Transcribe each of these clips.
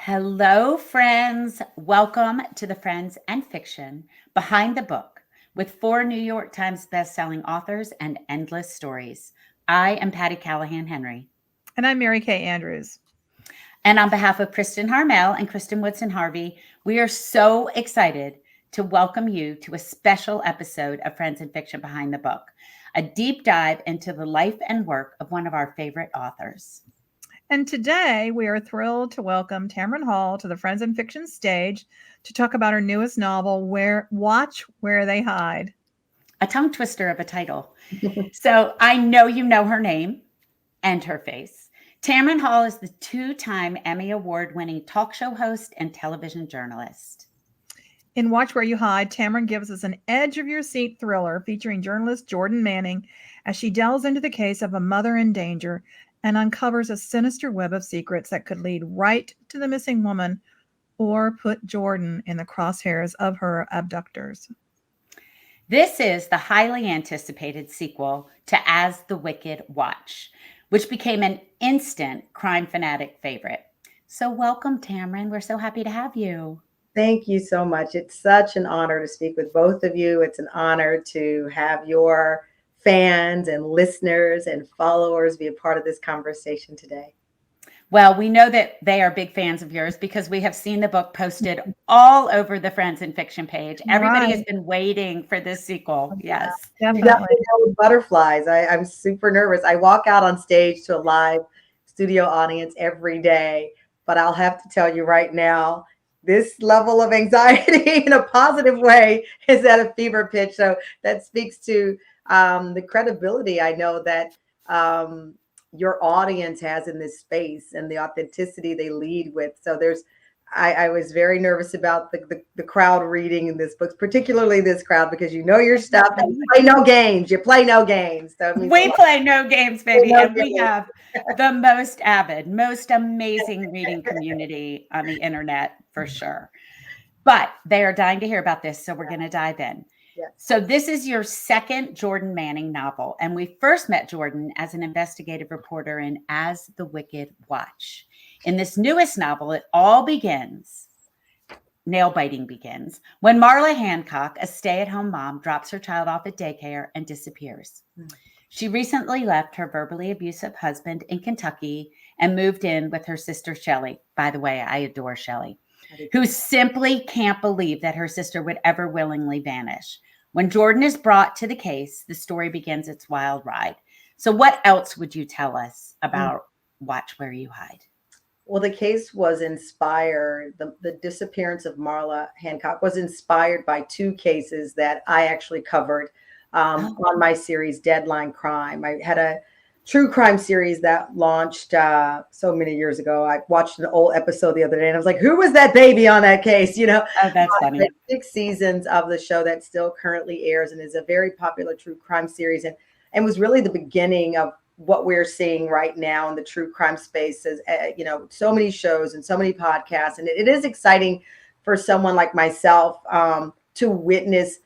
Hello, friends. Welcome to the Friends and Fiction Behind the Book with 4 New York Times bestselling authors and endless stories. I am Patti Callahan Henry. And I'm Mary Kay Andrews. And on behalf of Kristin Harmel and Woodson Harvey, we are so excited to welcome you to a special episode of Friends and Fiction Behind the Book, a deep dive into the life and work of one of our favorite authors. And today we are thrilled to welcome Tamron Hall to the Friends and Fiction stage to talk about her newest novel, Watch Where They Hide. A tongue twister of a title. So I know you know her name and her face. Tamron Hall is the 2-time Emmy Award-winning talk show host and television journalist. In Watch Where You Hide, Tamron gives us an edge-of-your-seat thriller featuring journalist Joran Mannin as she delves into the case of a mother in danger and uncovers a sinister web of secrets that could lead right to the missing woman or put Jordan in the crosshairs of her abductors. This is the highly anticipated sequel to As the Wicke Watch, which became an instant crime fanatic favorite. So welcome, Tamron. We're so happy to have you. Thank you so much. It's such an honor to speak with both of you. It's an honor to have your fans and listeners and followers be a part of this conversation today. Well, we know that they are big fans of yours because we have seen the book posted all over the Friends and Fiction page. Everybody has been waiting for this sequel. Yes, definitely. With butterflies. I'm super nervous. I walk out on stage to a live studio audience every day, but I'll have to tell you right now, this level of anxiety in a positive way is at a fever pitch. So that speaks to the credibility I know that your audience has in this space and the authenticity they lead with. So I was very nervous about the crowd reading in this book, particularly this crowd, because you know your stuff and you play no games. You play no games. So we play no games, baby. And we have the most avid, most amazing reading community on the internet for sure. But they are dying to hear about this. So we're going to dive in. Yes. So this is your second Joran Mannin novel. And we first met Jordan as an investigative reporter in As the Wicke Watch. In this newest novel, it all begins, nail-biting begins, when Marla Hancock, a stay-at-home mom, drops her child off at daycare and disappears. She recently left her verbally abusive husband in Kentucky and moved in with her sister, Shelley. By the way, I adore Shelley, who simply can't believe that her sister would ever willingly vanish. When Jordan is brought to the case, the story begins its wild ride. So what else would you tell us about Watch Where You Hide? Well, the case was inspired, the disappearance of Marla Hancock was inspired by 2 cases that I actually covered on my series, Deadline Crime. I had a true crime series that launched so many years ago. I watched an old episode the other day and I was like, who was that baby on that case? You know, that's funny. 6 seasons of the show that still currently airs and is a very popular true crime series and was really the beginning of what we're seeing right now in the true crime space. Is so many shows and so many podcasts. And it is exciting for someone like myself to witness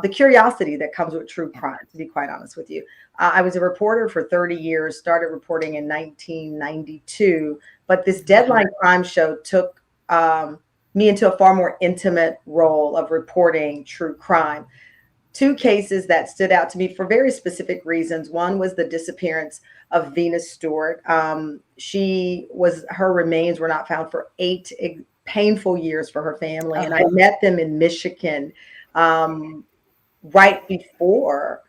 the curiosity that comes with true crime, to be quite honest with you. I was a reporter for 30 years, started reporting in 1992, but this Deadline Crime show took me into a far more intimate role of reporting true crime. 2 cases that stood out to me for very specific reasons. One was the disappearance of Venus Stewart. Her remains were not found for 8 painful years for her family. And I met them in Michigan right before,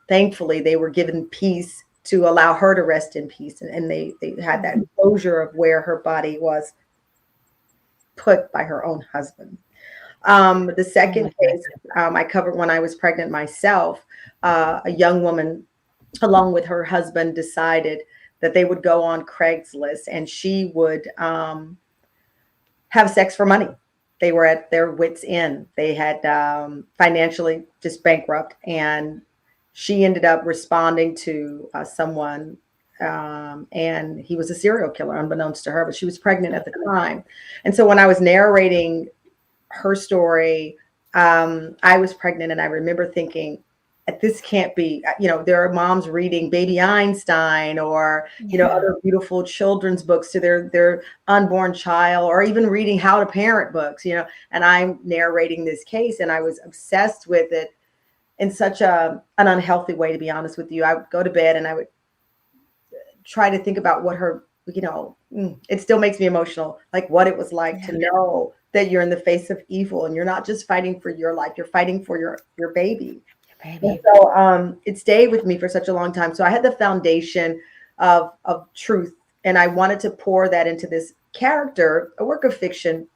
thankfully, they were given peace to allow her to rest in peace. And they had that closure of where her body was put by her own husband. The second case I covered when I was pregnant myself, a young woman, along with her husband, decided that they would go on Craigslist and she would have sex for money. They were at their wits' end. They had financially just bankrupt, and she ended up responding to someone, and he was a serial killer, unbeknownst to her, but she was pregnant at the time. And so when I was narrating her story, I was pregnant, and I remember thinking, this can't be, there are moms reading Baby Einstein or, other beautiful children's books to their unborn child, or even reading how to parent books, and I'm narrating this case, and I was obsessed with it in such an unhealthy way, to be honest with you. I would go to bed and I would try to think about what her, it still makes me emotional, like what it was like to know that you're in the face of evil and you're not just fighting for your life, you're fighting for your baby. And so it stayed with me for such a long time. So I had the foundation of truth, and I wanted to pour that into this character, a work of fiction,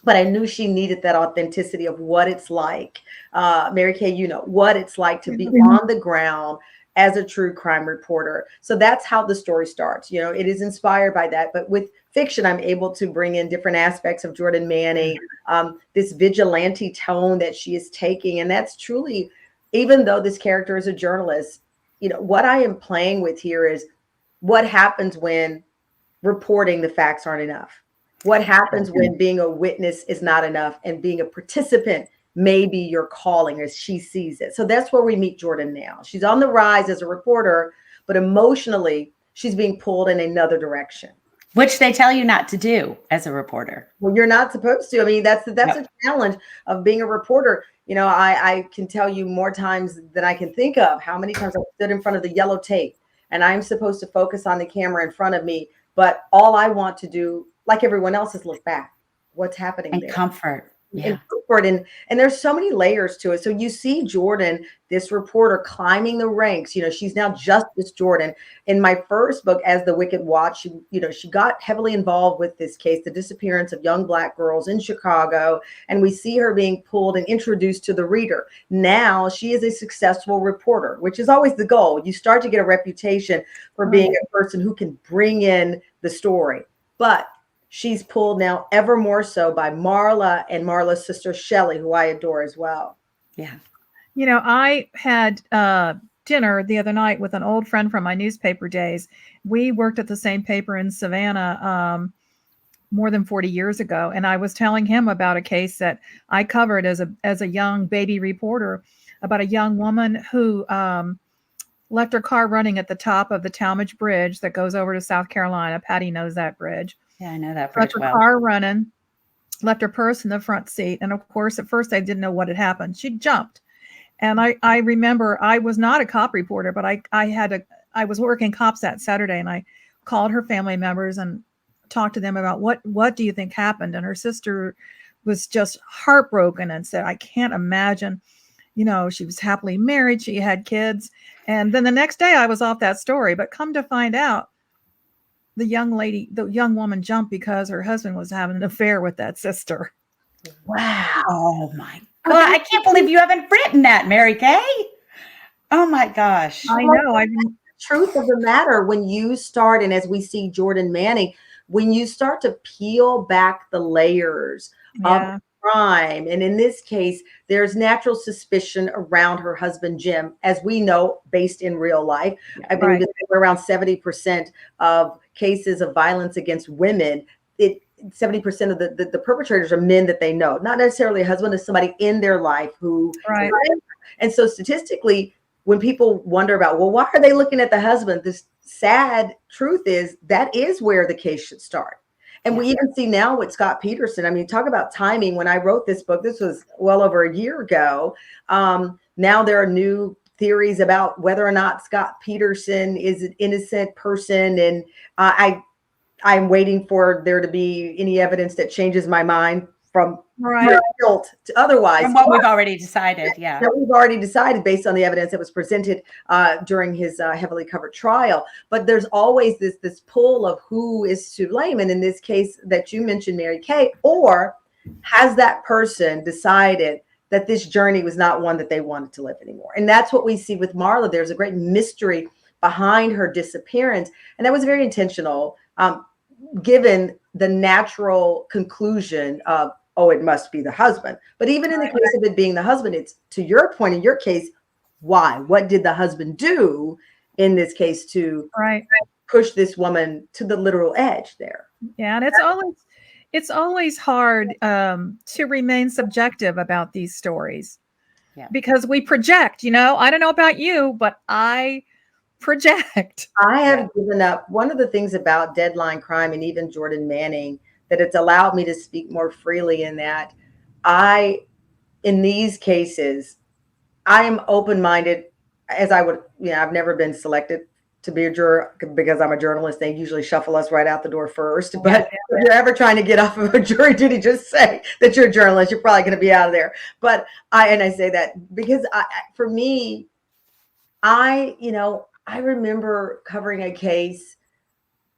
but I knew she needed that authenticity of what it's like. Mary Kay, what it's like to be on the ground as a true crime reporter. So that's how the story starts. It is inspired by that. But with fiction, I'm able to bring in different aspects of Joran Mannin, this vigilante tone that she is taking. And that's truly, even though this character is a journalist, what I am playing with here is what happens when reporting the facts aren't enough. What happens when being a witness is not enough and being a participant may be your calling as she sees it. So that's where we meet Joran now. She's on the rise as a reporter, but emotionally, she's being pulled in another direction. Which they tell you not to do as a reporter. Well, you're not supposed to. I mean, that's a challenge of being a reporter. I can tell you more times than I can think of how many times I stood in front of the yellow tape and I'm supposed to focus on the camera in front of me. But all I want to do, like everyone else, is look back. What's happening and there? Comfort. And comfort. And there's so many layers to it. So you see Joran, this reporter, climbing the ranks. She's now Justice Jordan. In my first book, As the Wicke Watch, she got heavily involved with this case, the disappearance of young Black girls in Chicago. And we see her being pulled and introduced to the reader. Now she is a successful reporter, which is always the goal. You start to get a reputation for being a person who can bring in the story. But she's pulled now ever more so by Marla and Marla's sister, Shelley, who I adore as well. Yeah. I had dinner the other night with an old friend from my newspaper days. We worked at the same paper in Savannah more than 40 years ago. And I was telling him about a case that I covered as a young baby reporter about a young woman who left her car running at the top of the Talmadge Bridge that goes over to South Carolina. Patty knows that bridge. Yeah, I know that bridge well. Left her car running, left her purse in the front seat. And of course, at first I didn't know what had happened. She jumped. And I remember I was not a cop reporter, but I was working cops that Saturday, and I called her family members and talked to them about what do you think happened? And her sister was just heartbroken and said, I can't imagine, she was happily married. She had kids. And then the next day I was off that story, but come to find out, the young woman jumped because her husband was having an affair with that sister. Wow. Oh my God. I can't believe you haven't written that, Mary Kay. Oh my gosh. I know. The truth of the matter, when you start, and as we see Joran Mannin, when you start to peel back the layers of crime, and in this case, there's natural suspicion around her husband, Jim, as we know, based in real life. I believe it's around 70% of cases of violence against women. 70% of the perpetrators are men that they know, not necessarily a husband, is somebody in their life who. Right. And so statistically, when people wonder about, well, why are they looking at the husband? This sad truth is that is where the case should start. And we even see now with Scott Peterson. I mean, talk about timing. When I wrote this book, this was well over a year ago. Now there are new theories about whether or not Scott Peterson is an innocent person. And I'm waiting for there to be any evidence that changes my mind from guilt to otherwise. From what we've already decided, That we've already decided based on the evidence that was presented during his heavily covered trial. But there's always this pull of who is to blame. And in this case that you mentioned, Mary Kay, or has that person decided that this journey was not one that they wanted to live anymore? And that's what we see with Marla. There's a great mystery behind her disappearance. And that was very intentional, given the natural conclusion of, oh, it must be the husband. But even in the case of it being the husband, it's, to your point, in your case, why? What did the husband do in this case to push this woman to the literal edge there? Yeah, and it's always hard to remain subjective about these stories. because we project, I don't know about you, but I project. I have given up. One of the things about Deadline Crime and even Joran Mannin, that it's allowed me to speak more freely in that in these cases, I am open-minded as I would, I've never been selected to be a juror because I'm a journalist. They usually shuffle us right out the door first. But if you're ever trying to get off of a jury duty, just say that you're a journalist. You're probably going to be out of there. But I say that because for me, I remember covering a case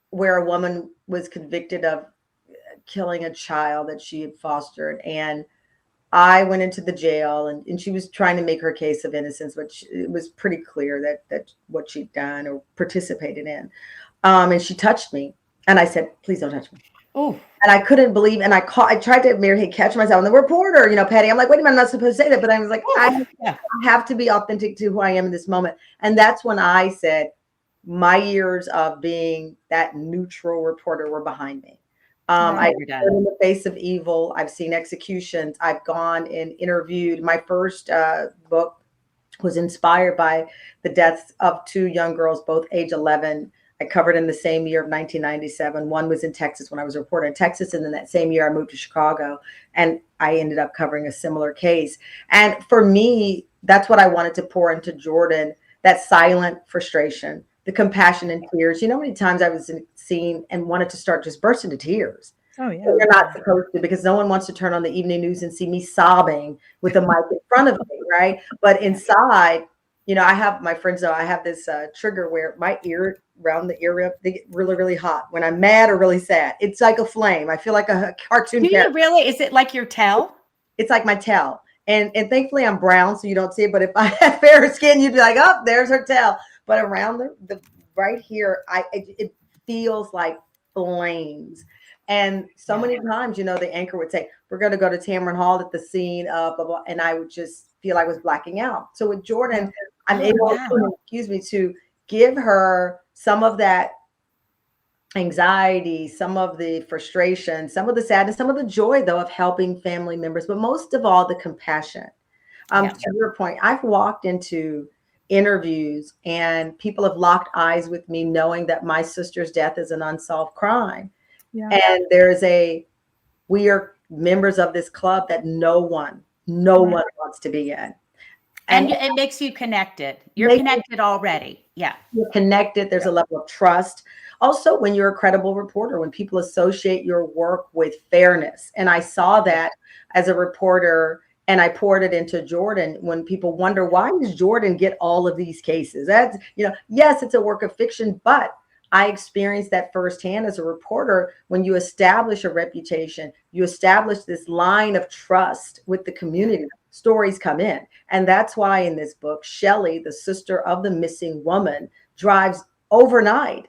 where a woman was convicted of killing a child that she had fostered. And I went into the jail and she was trying to make her case of innocence, but it was pretty clear that what she'd done or participated in. And she touched me and I said, please don't touch me. Oh. And I couldn't believe, and I tried to, Mary Kay, catch myself. And the reporter, Patty, I'm like, wait a minute, I'm not supposed to say that. But I was like, I have to be authentic to who I am in this moment. And that's when I said my years of being that neutral reporter were behind me. I've been in the face of evil. I've seen executions. I've gone and interviewed. My first book was inspired by the deaths of two young girls, both age 11. I covered in the same year of 1997. One was in Texas when I was a reporter in Texas. And then that same year I moved to Chicago and I ended up covering a similar case. And for me, that's what I wanted to pour into Joran, that silent frustration, the compassion and tears. How many times I was seen and wanted to start just burst into tears. Oh, yeah. You're not supposed to, because no one wants to turn on the evening news and see me sobbing with a mic in front of me, right? But inside, I have, my friends know I have this trigger where my ear, around the ear rip, they get really, really hot when I'm mad or really sad. It's like a flame. I feel like a cartoon character. You really? Is it like your tail? It's like my tail. And thankfully I'm brown, so you don't see it. But if I had fairer skin, you'd be like, oh, there's her tail. But around the right here, it feels like flames. And so many times, the anchor would say, we're going to go to Tamron Hall at the scene of blah, blah. And I would just feel I was blacking out. So with Joran, I'm able to give her some of that anxiety, some of the frustration, some of the sadness, some of the joy, though, of helping family members, but most of all, the compassion. To your point, I've walked into interviews and people have locked eyes with me knowing that my sister's death is an unsolved crime. Yeah. And we are members of this club that no one wants to be in. And it makes you connected. You're connected already. Yeah. You're connected. There's a level of trust. Also, when you're a credible reporter, when people associate your work with fairness. And I saw that as a reporter, and I poured it into Joran when people wonder, why does Joran get all of these cases? That's, yes, it's a work of fiction, but I experienced that firsthand as a reporter. When you establish a reputation, you establish this line of trust with the community, stories come in. And that's why in this book, Shelley, the sister of the missing woman, drives overnight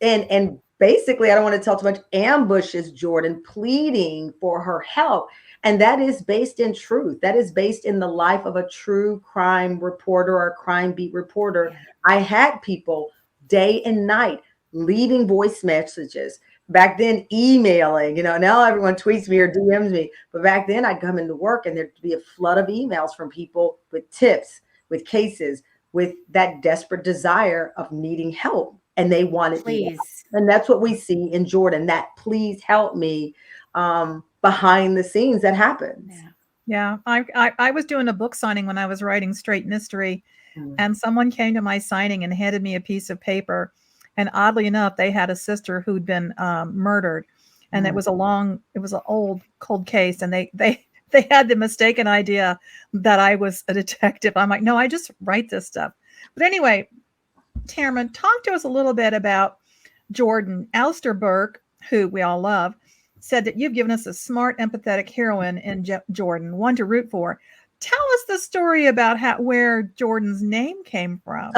and basically, I don't want to tell too much, ambushes Joran, pleading for her help. And that is based in truth. That is based in the life of a true crime reporter or crime beat reporter. Yeah. I had people day and night leaving voice messages. Back then, emailing, now everyone tweets me or DMs me. But back then I'd come into work and there'd be a flood of emails from people with tips, with cases, with that desperate desire of needing help. And they wanted please. And that's what we see in Joran, that please help me behind the scenes that happens. Yeah. I was doing a book signing when I was writing Straight Mystery, and someone came to my signing and handed me a piece of paper. And oddly enough, they had a sister who'd been murdered, and it was an old cold case. And they had the mistaken idea that I was a detective. I'm like, no, I just write this stuff. But anyway, Tamron, talk to us a little bit about Joran. Alistair Burke, who we all love, said that you've given us a smart, empathetic heroine in Joran, one to root for. Tell us the story about where Joran's name came from.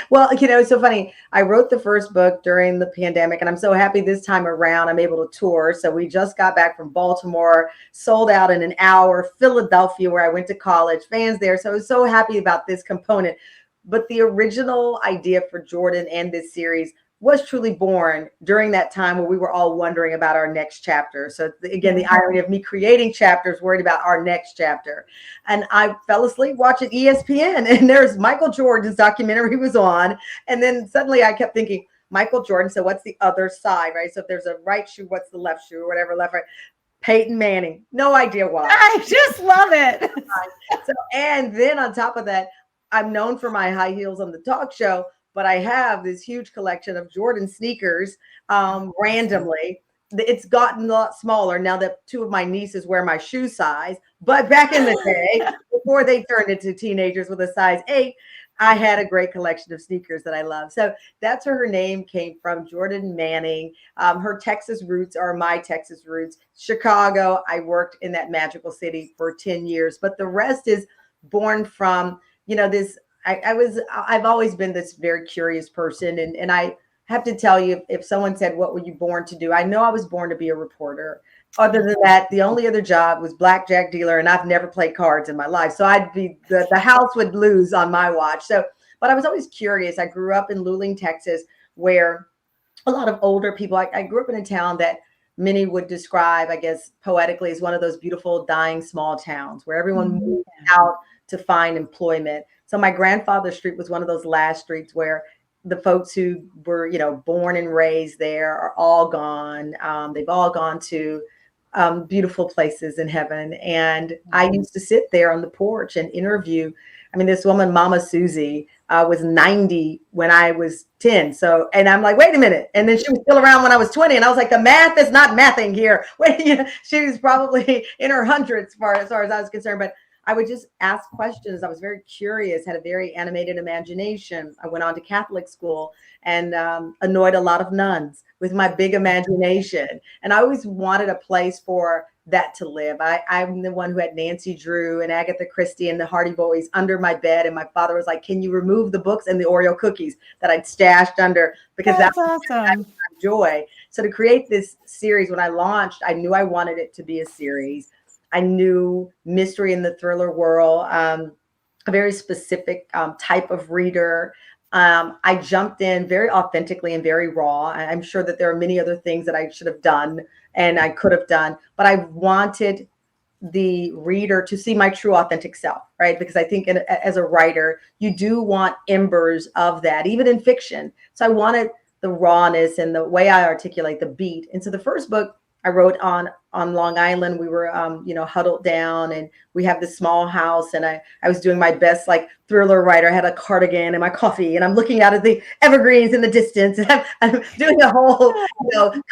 Well, it's so funny. I wrote the first book during the pandemic, and I'm so happy this time around I'm able to tour. So we just got back from Baltimore, sold out in an hour, Philadelphia, where I went to college, fans there. So I was so happy about this component. But the original idea for Joran and this series was truly born during that time where we were all wondering about our next chapter. So again, the irony of me creating chapters, worried about our next chapter. And I fell asleep watching ESPN, and there's Michael Jordan's documentary was on. And then suddenly I kept thinking, Michael Jordan, so what's the other side, right? So if there's a right shoe, what's the left shoe or whatever, left, right? Peyton Manning, no idea why. I just love it. So, and then on top of that, I'm known for my high heels on the talk show, but I have this huge collection of Jordan sneakers randomly. It's gotten a lot smaller now that two of my nieces wear my shoe size. But back in the day, before they turned into teenagers with a size 8, I had a great collection of sneakers that I love. So that's where her name came from, Joran Mannin. Her Texas roots are my Texas roots. Chicago, I worked in that magical city for 10 years, but the rest is born from, this. I've always been this very curious person. And I have to tell you, if someone said, what were you born to do? I know I was born to be a reporter. Other than that, the only other job was blackjack dealer, and I've never played cards in my life. So I'd be, the house would lose on my watch. So, but I was always curious. I grew up in Luling, Texas, where a lot of older people, I grew up in a town that many would describe, I guess, poetically as one of those beautiful dying small towns where everyone moved out to find employment. So my grandfather's street was one of those last streets where the folks who were, born and raised there are all gone. They've all gone to beautiful places in heaven. And I used to sit there on the porch and interview. I mean, this woman, Mama Susie, was 90 when I was 10. So, and I'm like, wait a minute. And then she was still around when I was 20. And I was like, the math is not mathing here. Wait, she was probably in her hundreds as far as I was concerned. But I would just ask questions. I was very curious, had a very animated imagination. I went on to Catholic school and annoyed a lot of nuns with my big imagination. And I always wanted a place for that to live. I'm the one who had Nancy Drew and Agatha Christie and the Hardy Boys under my bed. And my father was like, can you remove the books and the Oreo cookies that I'd stashed under? Because that's awesome. Joy. So to create this series, when I launched, I knew I wanted it to be a series. I knew mystery in the thriller world, a very specific type of reader. I jumped in very authentically and very raw. I'm sure that there are many other things that I should have done and I could have done, but I wanted the reader to see my true authentic self, right? Because I think as a writer, you do want embers of that, even in fiction. So I wanted the rawness and the way I articulate the beat. And so the first book I wrote on Long Island. We were, huddled down, and we have this small house. And I was doing my best, like thriller writer. I had a cardigan and my coffee, and I'm looking out at the evergreens in the distance. And I'm doing a whole,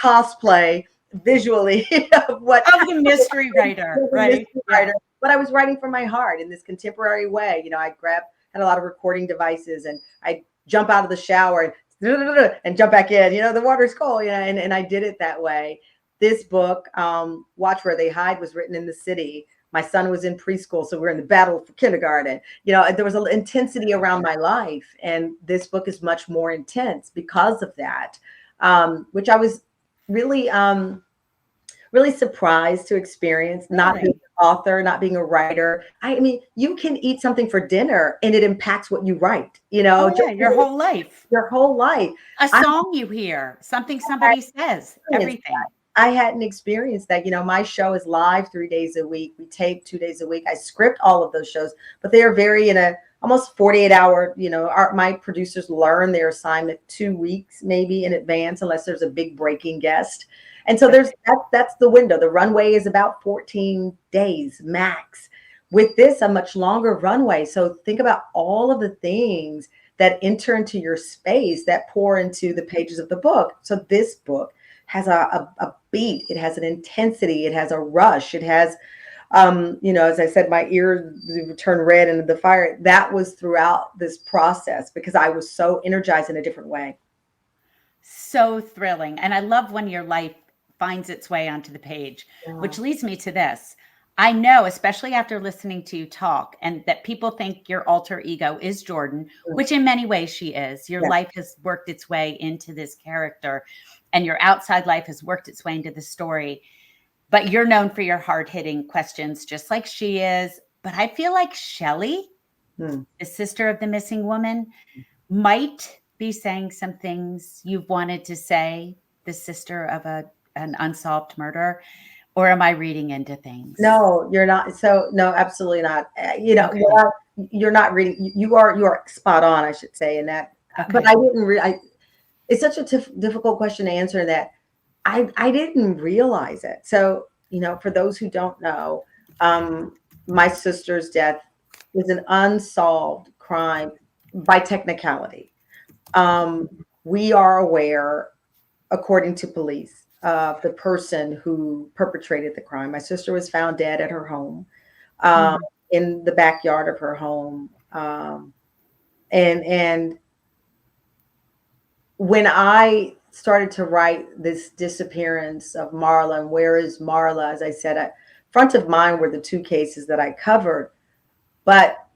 cosplay visually of the mystery writer, right? Writer. But I was writing from my heart in this contemporary way. I had a lot of recording devices, and I jump out of the shower and jump back in. The water's cold, and I did it that way. This book, Watch Where They Hide, was written in the city. My son was in preschool, so we were in the battle for kindergarten. There was an intensity around my life, and this book is much more intense because of that, which I was really, really surprised to experience, not being an author, not being a writer. I mean, you can eat something for dinner, and it impacts what you write, your whole life. Your whole life. A song you hear, something somebody says, everything. I hadn't experienced that. My show is live 3 days a week. We tape 2 days a week. I script all of those shows, but they are very in a almost 48-hour, my producers learn their assignment 2 weeks maybe in advance, unless there's a big breaking guest. And so that's the window. The runway is about 14 days max. With this, a much longer runway. So think about all of the things that enter into your space that pour into the pages of the book. So this book has a beat, it has an intensity, it has a rush, it has, as I said, my ears turned red into the fire. That was throughout this process because I was so energized in a different way. So thrilling. And I love when your life finds its way onto the page, which leads me to this. I know, especially after listening to you talk, and that people think your alter ego is Jordan, which in many ways she is. Your life has worked its way into this character, and your outside life has worked its way into the story. But you're known for your hard-hitting questions, just like she is. But I feel like Shelley, the sister of the missing woman, might be saying some things you've wanted to say, the sister of an unsolved murder, or am I reading into things? No, you're not. So no, absolutely not. Okay. You're not reading. You are spot on, I should say, in that. Okay. But I didn't. It's such a difficult question to answer that I didn't realize it. So for those who don't know, my sister's death is an unsolved crime by technicality. We are aware, according to police, of the person who perpetrated the crime. My sister was found dead at her home, in the backyard of her home. And when I started to write this disappearance of Marla and where is Marla, as I said, front of mind were the two cases that I covered, but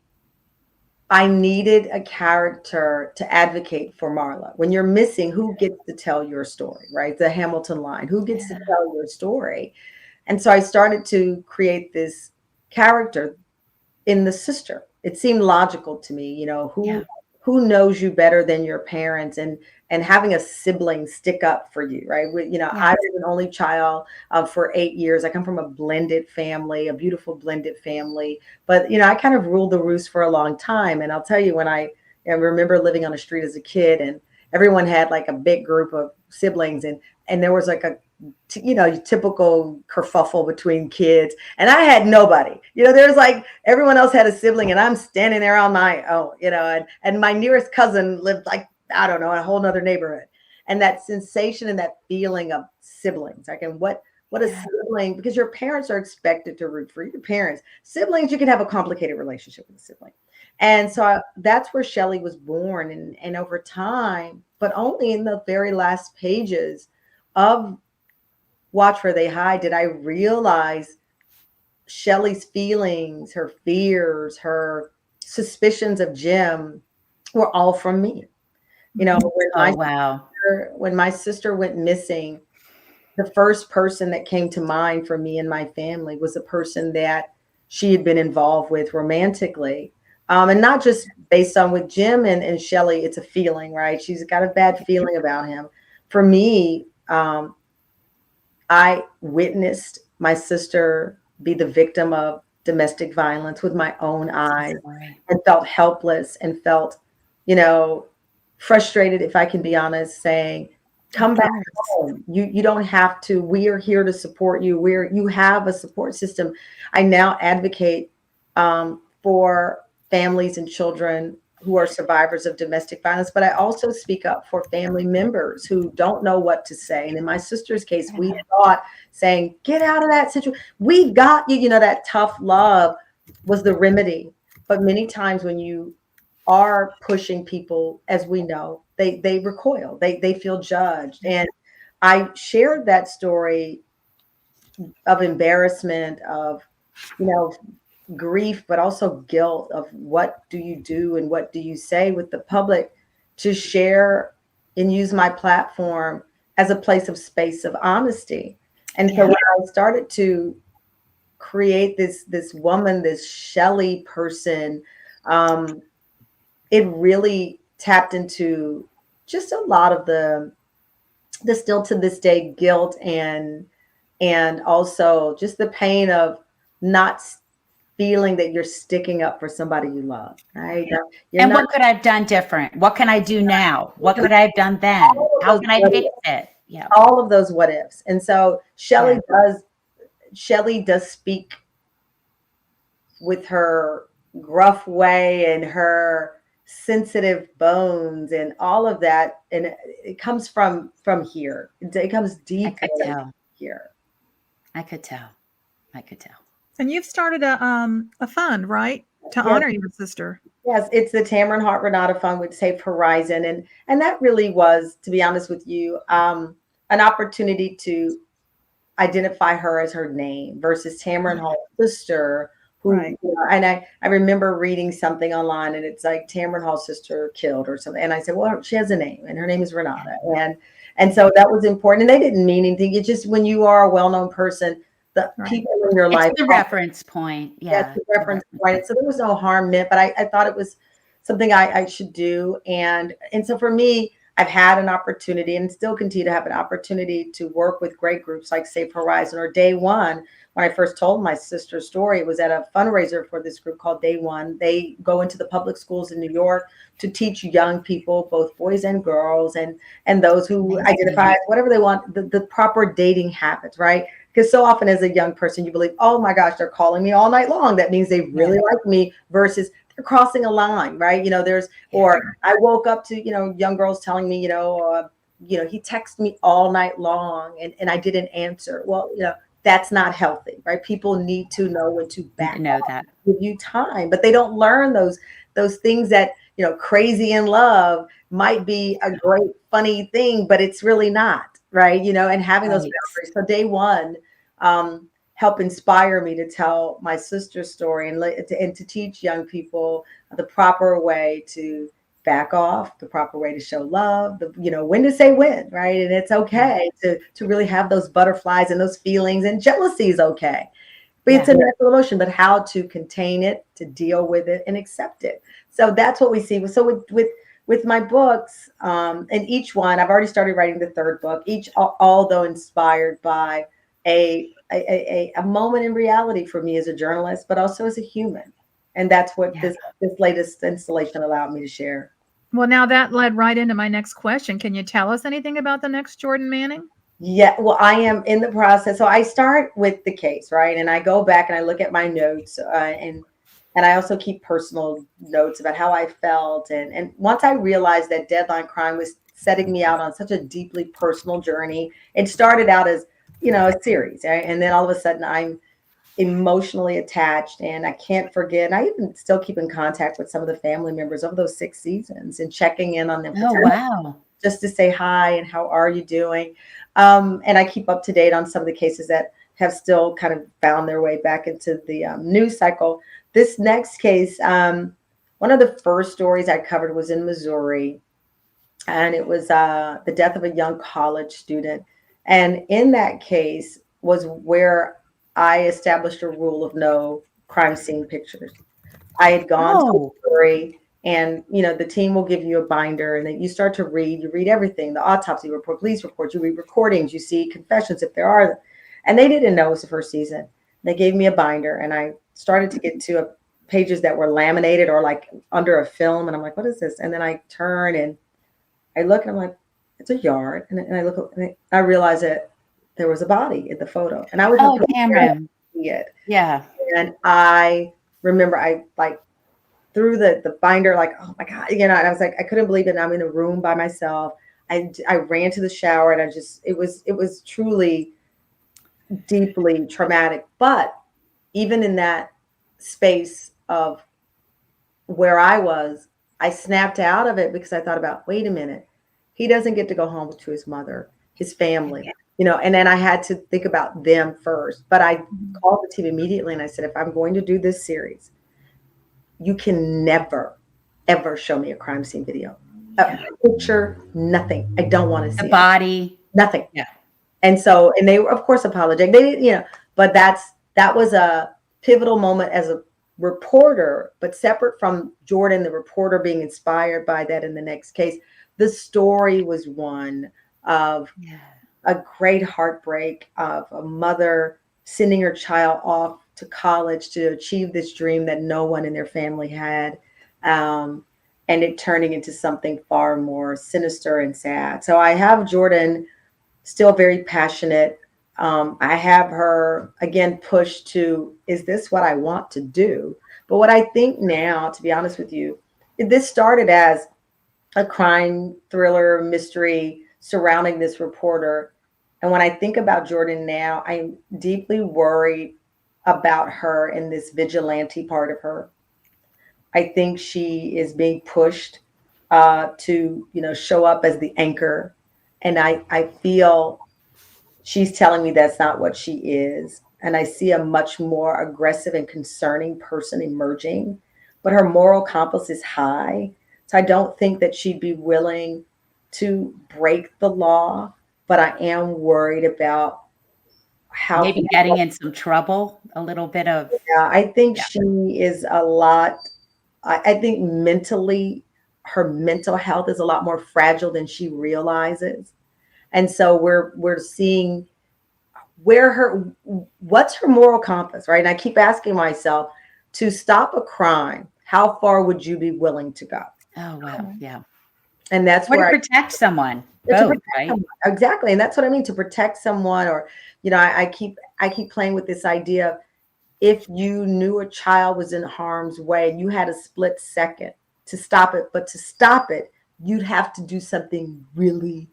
I needed a character to advocate for Marla. When you're missing, who gets to tell your story, right? The Hamilton line, who gets to tell your story? And so I started to create this character in the sister. It seemed logical to me, who knows you better than your parents, and having a sibling stick up for you, right? I was an only child for 8 years. I come from a blended family, a beautiful blended family, but I kind of ruled the roost for a long time. And I'll tell you, when I remember living on the street as a kid, and everyone had like a big group of siblings, and there was like a typical kerfuffle between kids, and I had nobody. There's like everyone else had a sibling, and I'm standing there on my own. And my nearest cousin lived like, I don't know, in a whole nother neighborhood. And that sensation and that feeling of siblings, like, and what a sibling, because your parents are expected to root for your parents. Siblings, you can have a complicated relationship with a sibling. And so that's where Shelley was born. And over time, but only in the very last pages of Watch Where They Hide did I realize Shelley's feelings, her fears, her suspicions of Jim were all from me. When my sister went missing, the first person that came to mind for me and my family was a person that she had been involved with romantically. And not just based on with Jim and Shelley, it's a feeling, right? She's got a bad feeling about him. For me, I witnessed my sister be the victim of domestic violence with my own eyes, and felt helpless and felt, frustrated, if I can be honest, saying, come back home. You don't have to. We are here to support you. You have a support system. I now advocate for families and children who are survivors of domestic violence, but I also speak up for family members who don't know what to say. And in my sister's case, we thought saying, get out of that situation. We've got you, that tough love was the remedy. But many times when you are pushing people, as we know, they recoil, they feel judged. And I shared that story of embarrassment, of, grief, but also guilt of what do you do and what do you say with the public, to share and use my platform as a place of space of honesty. And so when I started to create this woman, this Shelley person, it really tapped into just a lot of the still to this day guilt, and also just the pain of not feeling that you're sticking up for somebody you love, right? What could I have done different? What can I do now? What could I have done then? How can I fix it? Yeah. All of those what ifs. And so Shelley does speak with her gruff way and her sensitive bones and all of that. And it comes from here. It comes deep here. I could tell. And you've started a fund, right, to honor your sister? Yes, it's the Tamron Hall Renata Fund with Safe Horizon, and that really was, to be honest with you, an opportunity to identify her as her name versus Tamron Hall's sister, who, and I remember reading something online, and it's like Tamron Hall's sister killed or something, and I said, well, she has a name, and her name is Renata, and so that was important, and they didn't mean anything. It's just when you are a well-known person, the people in your life. It's the reference point. Yeah. That's the reference point. So there was no harm meant, but I thought it was something I should do. And so for me, I've had an opportunity and still continue to have an opportunity to work with great groups like Safe Horizon or Day One. When I first told my sister's story, it was at a fundraiser for this group called Day One. They go into the public schools in New York to teach young people, both boys and girls, and those who identify as whatever they want, the proper dating habits, right? Because so often as a young person, you believe, oh my gosh, they're calling me all night long. That means they really like me, versus they're crossing a line, right? Or I woke up to, young girls telling me, he texted me all night long and I didn't answer. Well, that's not healthy, right? People need to know when to back off, that. give you time, but they don't learn those things that, crazy in love might be a great, funny thing, but it's really not, right? And having those boundaries. So Day One helped inspire me to tell my sister's story and to teach young people the proper way to back off, the proper way to show love, when to say when, right? And it's okay to really have those butterflies and those feelings, and jealousy is okay. But it's a natural emotion, but how to contain it, to deal with it and accept it. So that's what we see. So with my books, and each one, I've already started writing the third book, each although inspired by a moment in reality for me as a journalist, but also as a human. And that's what this latest installation allowed me to share. Well, now that led right into my next question. Can you tell us anything about the next Joran Mannin? Yeah, well, I am in the process. So I start with the case, right? And I go back and I look at my notes, and I also keep personal notes about how I felt. And once I realized that Deadline Crime was setting me out on such a deeply personal journey, it started out as, a series, right? And then all of a sudden I'm emotionally attached and I can't forget. And I even still keep in contact with some of the family members of those 6 seasons and checking in on them. Oh, wow. Just to say hi and how are you doing? And I keep up to date on some of the cases that have still kind of found their way back into the news cycle. This next case, one of the first stories I covered was in Missouri, and it was the death of a young college student. And in that case was where I established a rule of no crime scene pictures. I had gone to Missouri, and the team will give you a binder, and then you start to read. You read everything: the autopsy report, police reports. You read recordings. You see confessions if there are. And they didn't know it was the first season. They gave me a binder, and I started to get to pages that were laminated or like under a film, and I'm like, what is this? And then I turn and I look, and I'm like, it's a yard. And I look, and I realize that there was a body in the photo, and I was Tamron. see it. Yeah. And I remember I like threw the binder, like, oh my God, and I was like, I couldn't believe it. And I'm in a room by myself. I ran to the shower, and it was truly deeply traumatic. But even in that space of where I was, I snapped out of it because I thought about, wait a minute, he doesn't get to go home to his mother, his family, and then I had to think about them first. But I called the team immediately and I said, if I'm going to do this series, you can never, ever show me a crime scene video, a picture, nothing. I don't want to see the body, nothing. Yeah. And so, and they were, of course, apologetic. They didn't, but that was a pivotal moment as a reporter, but separate from Jordan, the reporter, being inspired by that in the next case. The story was one of a great heartbreak of a mother sending her child off to college to achieve this dream that no one in their family had, and it turning into something far more sinister and sad. So I have Jordan still very passionate. I have her again pushed to, is this what I want to do? But what I think now, to be honest with you, this started as a crime thriller mystery surrounding this reporter. And when I think about Jordan now, I'm deeply worried about her and this vigilante part of her. I think she is being pushed to, show up as the anchor. And I feel she's telling me that's not what she is. And I see a much more aggressive and concerning person emerging, but her moral compass is high. So I don't think that she'd be willing to break the law, but I am worried about how maybe getting in some trouble, a little bit of. Yeah, I think she is a lot I think mentally, her mental health is a lot more fragile than she realizes. And so we're seeing what's her moral compass, right? And I keep asking myself, to stop a crime, how far would you be willing to go? Oh, wow. Yeah. And that's Or to where protect someone. to Both, protect right? someone. Exactly. And that's what I mean, to protect someone. Or, I keep playing with this idea of, if you knew a child was in harm's way and you had a split second to stop it, but to stop it, you'd have to do something really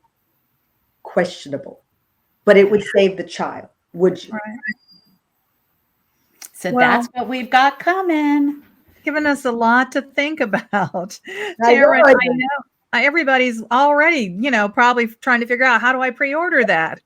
questionable, but it would save the child. Would you? Right. So Well, that's what we've got coming. Given us a lot to think about. I know Tamron, it. I know everybody's already, probably trying to figure out, how do I pre-order that?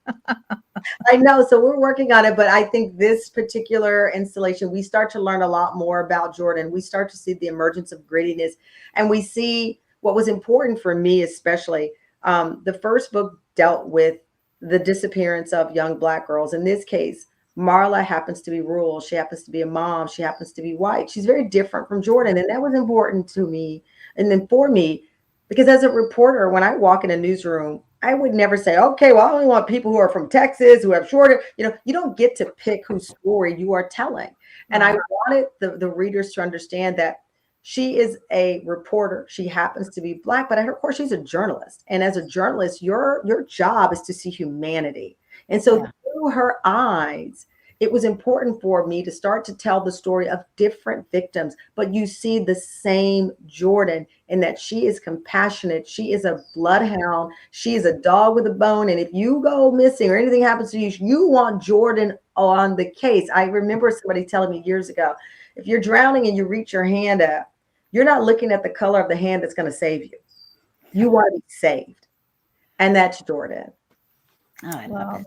I know. So we're working on it, but I think this particular installation, we start to learn a lot more about Jordan. We start to see the emergence of grittiness, and we see what was important for me, especially. The first book dealt with the disappearance of young Black girls. In this case, Marla happens to be rural. She happens to be a mom. She happens to be white. She's very different from Jordan. And that was important to me. And then for me, because as a reporter, when I walk in a newsroom, I would never say, okay, well, I only want people who are from Texas, who have shorter, you don't get to pick whose story you are telling. And I wanted the readers to understand that she is a reporter. She happens to be Black, but of course she's a journalist. And as a journalist, your job is to see humanity. And so through her eyes, it was important for me to start to tell the story of different victims, but you see the same Jordan in that she is compassionate. She is a bloodhound. She is a dog with a bone. And if you go missing or anything happens to you, you want Jordan on the case. I remember somebody telling me years ago, if you're drowning and you reach your hand up, you're not looking at the color of the hand that's going to save you. You want to be saved. And that's Jordan. Oh, I love it.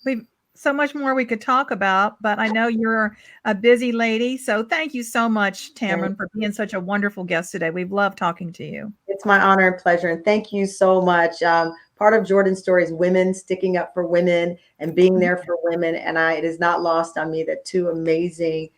We've so much more we could talk about, but I know you're a busy lady. So thank you so much, Tamron, for being such a wonderful guest today. We've loved talking to you. It's my honor and pleasure. And thank you so much. Part of Jordan's story is women sticking up for women and being there for women. And it is not lost on me that two amazing,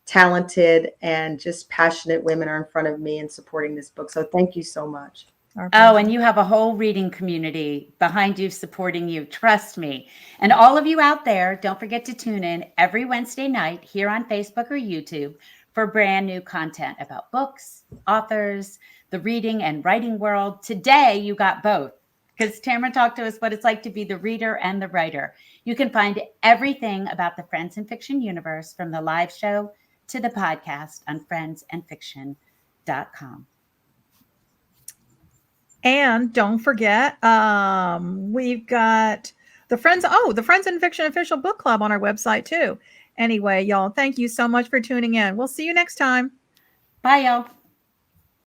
talented, and just passionate women are in front of me and supporting this book. So thank you so much. Oh, and you have a whole reading community behind you, supporting you. Trust me. And all of you out there, don't forget to tune in every Wednesday night here on Facebook or YouTube for brand new content about books, authors, the reading and writing world. Today, you got both, because Tamron talked to us what it's like to be the reader and the writer. You can find everything about the Friends and Fiction universe, from the live show to the podcast, on friendsandfiction.com. And don't forget, we've got the Friends and Fiction official book club on our website too. Anyway, y'all, thank you so much for tuning in. We'll see you next time. Bye, y'all.